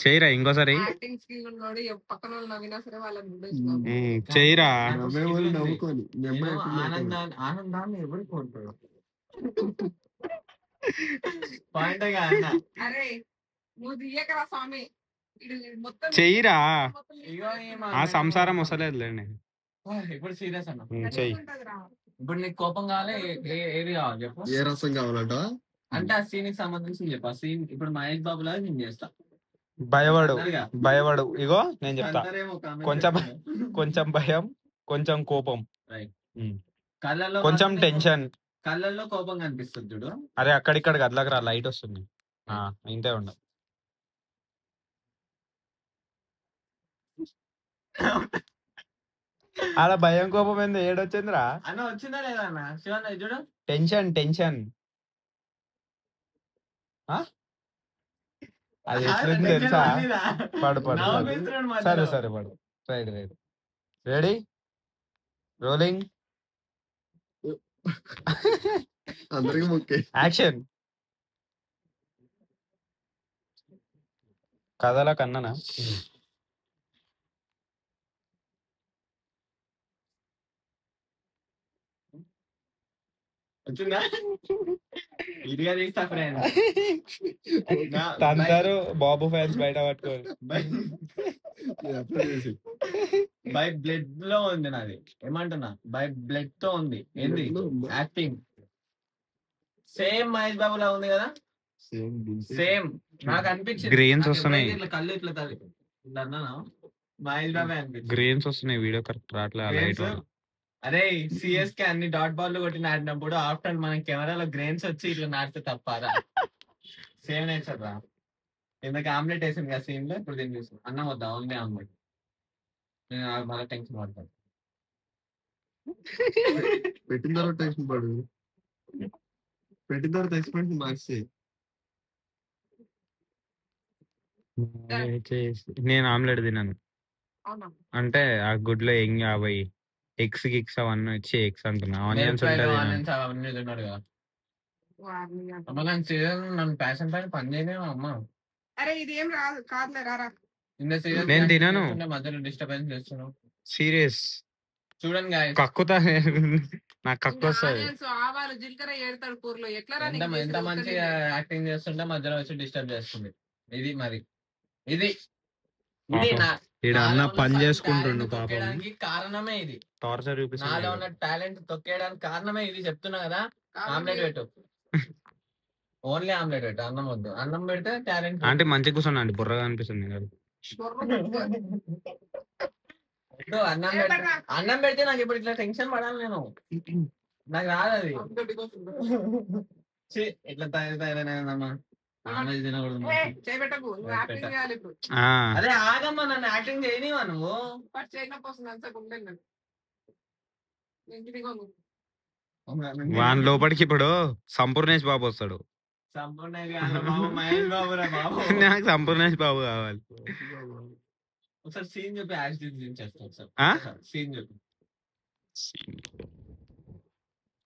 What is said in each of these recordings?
చేయరా ఇంకోసారి acting skill ఉన్నోడు పక్కన వాళ్ళు నవ్వినా సరే వాళ్ళని చేయరా. ఆనందాన్ని ఎవరు కోరుతారు? అరే నువ్వు తీయకరా స్వామి, చెయ్యిరా. ఆ సంసారం వస్తలేదులేండి. ఇప్పుడు సీరియస్ అన్న, చెయ్యి. ఇప్పుడు నీకు కోపం కావాలి, ఏది కావాలి చెప్పు? ఏ రసం కావాలంట అంటే ఆ సీన్ కి సంబంధించి చెప్పు. ఆ సీన్ ఇప్పుడు మహేష్ బాబు లాగా నేను చేస్తా. భయపడు. ఇగో నేను చెప్తా. కొంచెం భయం, కొంచెం కోపం, కళ్ళల్లో కొంచెం టెన్షన్, కళ్ళల్లో కోపం కనిపిస్తుంది చూడు. అరే అక్కడిక్కడ గదిలోకి రా, లైట్ వస్తుంది. ఇంతే ఉండ. అలా భయం కోపం ఏంది, ఏడొచ్చిందిరా అన్న? వచ్చిందా లేదా అన్న? శివన్న చూడు, టెన్షన్ అది ఎట్లుంది తెలుసా? పడు సరే పడు. రైట్ రెడీ, రోలింగ్, అందరికి ముక్కే యాక్షన్. కథల కన్ననా వచ్చిందా? ఇదిగా తీస్తా ఫ్రెండ్. అందరూ బాబు ఫ్యాన్స్ బయట పట్టుకోరు. బై బ్లడ్ లో ఉంది నాది. ఏమంటున్నా, బై బ్లడ్ తో ఉంది. ఏంది యాక్టింగ్? సేమ్ మహేష్ బాబు లా ఉంది కదా, సేమ్. నాకు అనిపించింది గ్రీన్స్ వస్తున్నాయి, ఇట్లా కళ్ళు ఇట్లా తల్లి అన్నా మహేష్ బాబే అనిపించింది. గ్రీన్స్ వస్తున్నాయి, వీడియో కరెక్ట్ రావట్లేదు. అరే సిఎస్కే అన్ని డాట్ బాల్ కొట్టి నాటినప్పుడు ఆఫ్టర్ మనం కెమెరాలో గ్రెయిన్స్ వచ్చి ఇట్లా నాటితే తప్పారా? సేమ్ నేచర్ రా. ఇందాక ఆమ్లెట్ వేసింది కదా సీన్ లో, ఇప్పుడు దీన్ని చూసాను. అన్నం వద్దా, ఓన్లీ ఆమ్లెట్. నేను మళ్ళీ టెన్షన్ పడతాను. పెట్టిన తర్వాత టెన్షన్ పడు, పెట్టిన తర్వాత ఎక్స్పెక్ట్ మార్చి. నేను ఆమ్లెట్ తిన్నాను అంటే ఆ గుడ్లో ఏం కాబోయి ఎగ్స్ గిక్స్ అవన్నీ వచ్చి ఎగ్స్ అంటున్నా, ఆనియన్స్ అవన్నీ తిన్నాడు కదా. నన్ను ప్యాషన్ పైన పని చేయలేము అమ్మ. అరే ఇది ఏం రాదు, కాదులే రారా. నేను తినను, మధ్యలో డిస్టర్బెన్స్ చేస్తున్నావు. సీరియస్ చూడండి కక్కుతా, నాకు కక్కు వస్తుంది. ఆవాలు జీలకర్ర ఏడతాడు కూరలో, ఎట్లా ఎంత మంచిగా యాక్టింగ్ చేస్తుంటే మధ్యలో వచ్చి డిస్టర్బ్ చేస్తుంది. ఇది మరి ఇది అన్న పని చేసుకుంటుండు పాపం. కారణమే ఇది, టార్చర్ నాలో ఉన్న టాలెంట్ తొక్కేయడానికి కారణమే ఇది. చెప్తున్నా కదా, ఆమ్లెట్ పెట్టు, ఓన్లీ ఆమ్లెట్ పెట్టు, అన్నం వద్దు. అన్నం పెడితే టాలెంట్ అంటే మంచిగా కూర్చోండి అండి, బుర్రగా అనిపిస్తుంది కదా. అన్నం పెడితే నాకు ఇప్పుడు ఇట్లా టెన్షన్ పడాలి, నేను నాకు రాదు అది. ఇట్లా తయారైందమ్మా, అరే ఆగమ్మా, నన్ను యాక్టింగ్ చేయనివా నువ్వు? వాన్ లోపలికి ఇప్పుడు సంపూర్ణేష్ బాబు వస్తాడు. మహేష్ బాబు రా బాబు, నాకు సంపూర్ణేష్ బాబు కావాలి. ఒకసారి సీన్ చెప్పి యాక్షన్ చేస్తా. సీన్ చెప్పి.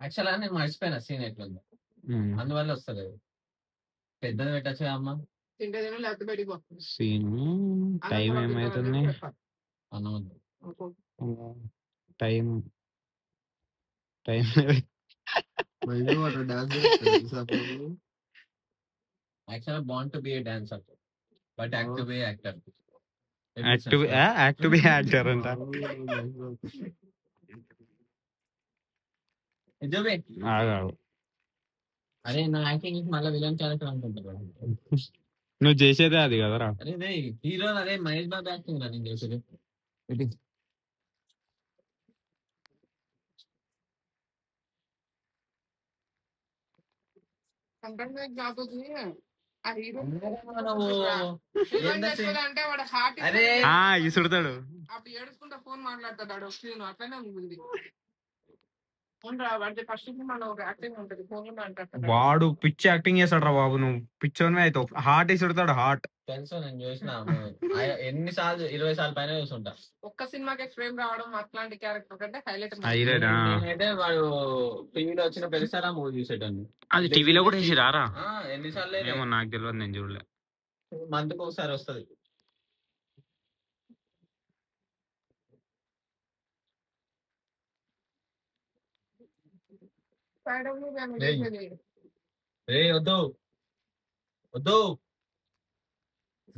యాక్చువల్గా నేను మర్చిపోయినా సీన్ ఎట్లుందో, అందువల్ల వస్తుంది. పెద్దది పెట్టచ్చు అమ్మ. టైం ఏమైతుంది? టైం యాక్చువల్గా bond to be A dancer but act to be actor. Act to be actor అంట. అరే నా యాక్టింగ్ మళ్ళీ విలన్ క్యారెక్టర్ అనుకుంటా. నువ్వు చేసేదే అది కదరా. అరే హీరో, అదే మహేష్ బాబు యాక్టింగ్ రా నేను చేసేది. ఇసుడతాడు, అప్పుడు ఏడుచుకుంటా ఫోన్ మాట్లాడతాడు. అట్లనే ఉంది. వాడు పిచ్చి యాక్టింగ్ చేస్తాడు రా బాబు. నువ్వు పిచ్చోనివే అవుతావు. హార్ట్ ఇసుడతాడు, హార్ట్. తెలుసు, నేను చూసిన ఎన్నిసార్లు 20 సార్లు పైన చూసుంటా. ఒక్క సినిమాకి ఫ్రేమ్ రావడం అట్లాంటి క్యారెక్టర్ కంటే హైలైట్. హైలైట్ నేనైతే వాడు టీవీలో వచ్చిన ప్రతిసారి ఆ మూవీ చూసేటాన్ని. అది టీవీలో కూడా వేసి రారా? ఎన్నిసార్లు ఏమో నాకు తెలియదు, నేను చూడలే. మంత్కి ఒకసారి వస్తుంది. వద్దు వద్దు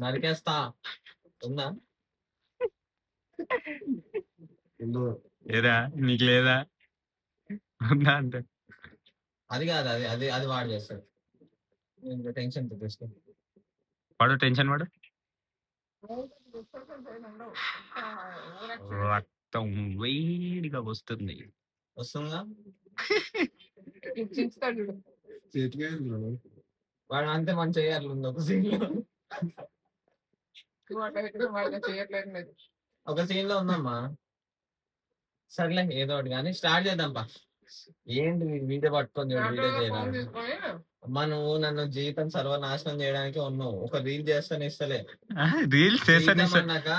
నరికేస్తా ఉందా? ఏదా నీకు లేదా? ఉందా అంటే అది కాదు, అది అది అది వాడు చేస్తాడు. టెన్షన్ తీసుకో, వాడు టెన్షన్ వాడు రక్తం వేడిగా వస్తుంది. వస్తుందా? చేతికి వాడు అంతే మంచి చేయాలి ఉంది ఒక సీన్ లో. చేయట్లేదు. ఒక సీన్ లో ఉందమ్మా. సర్లే ఏదో ఒకటి కానీ స్టార్ట్ చేద్దాంపా. ఏంటి వీడియో పట్టుకొని వీడియో చేయడానికి? అమ్మా నువ్వు నన్ను జీవితం సర్వనాశనం చేయడానికి ఉన్నావు. ఒక రీల్ చేస్తాను ఇస్తలే. రీల్స్ చేసాను అన్నాక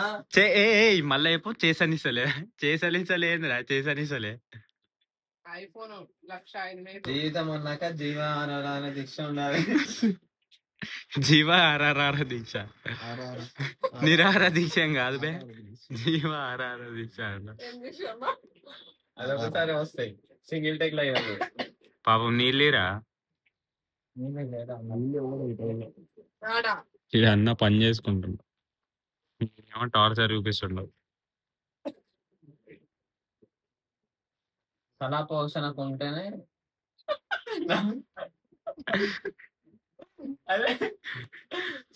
మళ్ళీ ఎప్పుడు చేసానిస్తలే. చేసానిస్తలేదురా, చేసానిస్తలే. ఐఫోన్ 1,05,000 జీవితం అన్నాక జీవన దీక్ష ఉండాలి. జీవ ఆర్ఆర్ దీక్ష, నిరాహార దీక్ష ఏం కాదు బే. జీవ ఆర్ఆర్ దీక్ష అదొకసారి వస్తాయి. సింగిల్ టేక్ లో పాపం నీళ్ళేరా. ఇది అన్న పని చేసుకుంటున్నా, టార్చర్ చూపిస్తుండవు. కళాపోషణకు ఉంటేనే అదే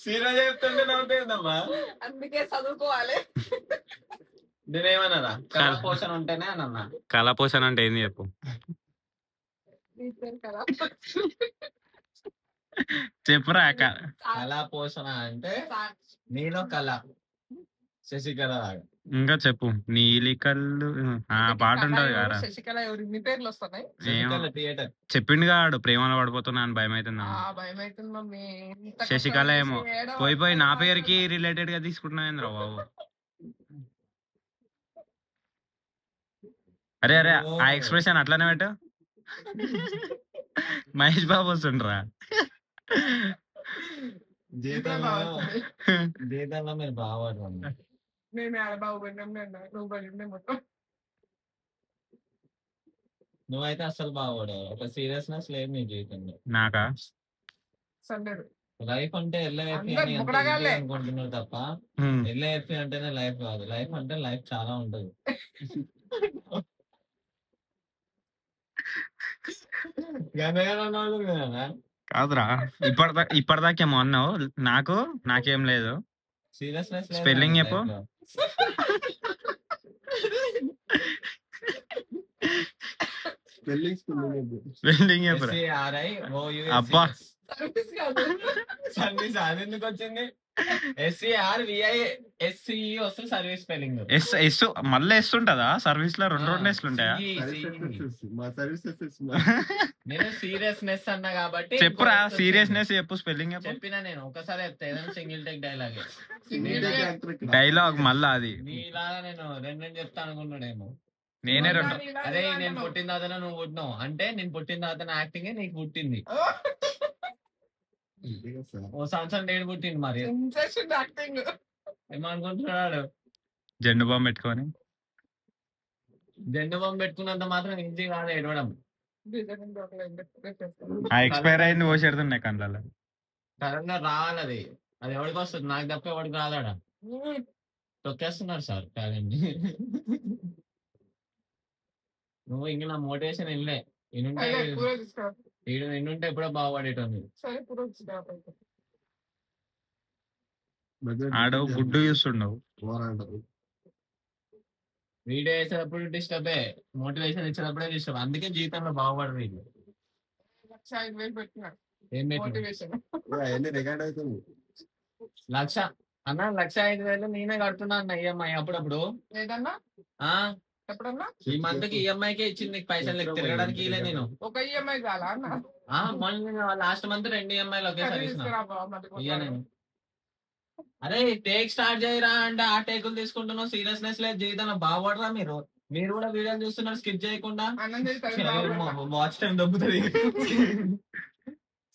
సీరియస్ చెప్తుంటే నవ్వుతుందమ్మా. అందుకే చదువుకోవాలి. నేనేమన్నా కళాపోషణ ఉంటేనే అని అన్నా. కళాపోషణ అంటే ఏంది చెప్పు? చెప్పురా. కళాపోషణ అంటే నీలో కళ, శశికళ లాగా. ఇంకా చెప్పు. నీలి కళ్ళు పాట ఉంటది కదా. శశికళ ఎవరి పేర్లు వస్తున్నాయి? థియేటర్ చెప్పిండు కాడు ప్రేమలో పడిపోతున్నా అని. భయం అవుతుందా? భయం అవుతుంది. శశికళ ఏమో పోయి నా పేరుకి రిలేటెడ్ గా తీసుకుంటున్నా బాబు. అరే అరే ఆ ఎక్స్ప్రెషన్ అట్లానే పెట్టు. మహేష్ బాబు వస్తుండ్రా. జీతంలో మీరు బాగా నువ్వైతే అసలు బాగోడు. ఒక సీరియస్నెస్ లేదు నీ జీవితంలో. నాకా? లైఫ్ అంటే ఎల్ఐఎఫ్ఈ అని అనుకుంటున్నావు తప్ప ఎల్ఐఎఫ్ఈ అంటేనే లైఫ్ కాదు. లైఫ్ అంటే లైఫ్ చాలా ఉంటది. కాదురా, ఇప్పటిదాకేమో అన్నావు. నాకేం లేదు. సీరియస్నెస్ స్పెల్లింగ్ చెప్పు. స్పెల్లింగ్ చెప్పురా. అబ్బా సర్వీస్ అది ఎందుకు వచ్చింది? SCRVISCE వస్తుంది సర్వీస్ స్పెల్లింగ్. ఎస్ మళ్ళీ ఎస్ ఉంటదా సర్వీస్ లో? రెండు ఎస్లు ఉంటాయా? నేను సీరియస్నెస్ అన్నా కాబట్టి చెప్పురా. సీరియస్నెస్ చెప్పు, స్పెల్లింగ్ చెప్పినా నేను ఒకసారి చెప్తా. ఏదైనా సింగిల్ టేక్ డైలాగ్ మళ్ళా అది. నీలాగా నేను రెండు చెప్తా అనుకున్నాడేమో. నేనే రెండు. అదే నేను పుట్టిన తర్వాత నువ్వు పుట్టినావు అంటే నేను పుట్టిన తర్వాత యాక్టింగ్ నీకు పుట్టింది. ఓ సంవత్సరం డేట్ పుట్టింది. మరి ఏమనుకుంటున్నాడు? జెండు బాంబు పెట్టుకొని. జెండు బాంబు పెట్టుకున్నంత మాత్రం ఈజీ కాదు ఏడవడం. ఎక్స్పైర్ అయింది పోసేడుతున్నాయి కళ్ళలో. కరెంట్ రావాలి. అది అది ఎవరికి వస్తుంది? నాకు తప్ప ఎవరికి రాదాడా? తొక్కేస్తున్నారు సార్ టాలెంట్. నువ్వు ఇంక నా మోటివేషన్ వెళ్ళే ఎన్నుంటే ఎప్పుడో బాగుపడేటోంది. ఆడవు గుడ్డు చూస్తుండవు. వీడియో వేసేటప్పుడు డిస్టర్బే, మోటివేషన్ ఇచ్చేటప్పుడే డిస్టర్బ్. అందుకే జీవితంలో బాగుపడరు వీళ్ళు. ఏం లక్ష అన్న 1,05,000 నేనే కడుతున్నా అన్న ఈఎంఐ అప్పుడప్పుడు. ఈ మంత్ కి ఈఎంఐకే ఇచ్చింది నీకు పైసలు తిరగడానికి ఇలే నేను. ఒక ఈఎంఐ కాదా? మొన్న లాస్ట్ మంత్ 2 ఈఎంఐలు ఒకేసారి ఇయ్యా నేను. అరే టేక్ స్టార్ట్ చేయరా అంటే ఆ టేకులు తీసుకుంటున్నావు, సీరియస్నెస్ లేదు జీవితంలో. బాగుపడరా మీరు? మీరు కూడా వీడియోలు చూస్తున్నారు స్కిప్ చేయకుండా. అన్నం చేసి తగిలి బాగుపడతా. Watch time దొబ్బుతుంది.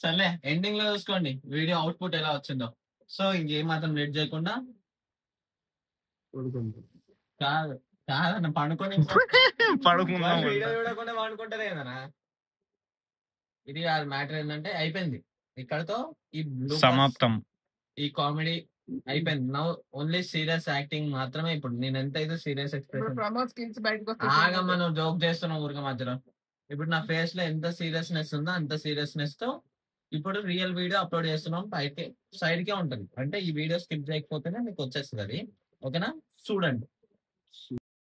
సర్లే ఎండింగ్ లో చూసుకోండి వీడియో అవుట్పుట్ ఎలా వచ్చిందో. సో ఇంకేం మాత్రం లేట్ చేయకుండా కాదు కాదన్న పండుకొని పడుకుందాం వీడియో చూడకుండా పండుకుంటారే కదనా. ఇది కాదు మ్యాటర్. ఏంటంటే అయిపోయింది ఇక్కడతో ఈ సమాప్తం. ఈ కామెడీ అయిపోయింది. నౌ ఓన్లీ సీరియస్ యాక్టింగ్ మాత్రమే. ఇప్పుడు నేను ఎంతైతే సీరియస్ ఇప్పుడు ఎక్స్ప్రెషన్ ప్రమోద్ స్కిల్స్ బయటకు ఆగమ్మ నువ్వు జోక్ చేస్తున్నావు ఊరిక మధ్యలో. ఇప్పుడు నా ఫేస్ లో ఎంత సీరియస్నెస్ ఉందో అంత సీరియస్నెస్ తో ఇప్పుడు రియల్ వీడియో అప్లోడ్ చేస్తున్నాం. పైకి సైడ్ కే ఉంటది. అంటే ఈ వీడియో స్కిప్ చేయకపోతేనే మీకు వచ్చేస్తుంది అది. ఓకేనా? చూడండి.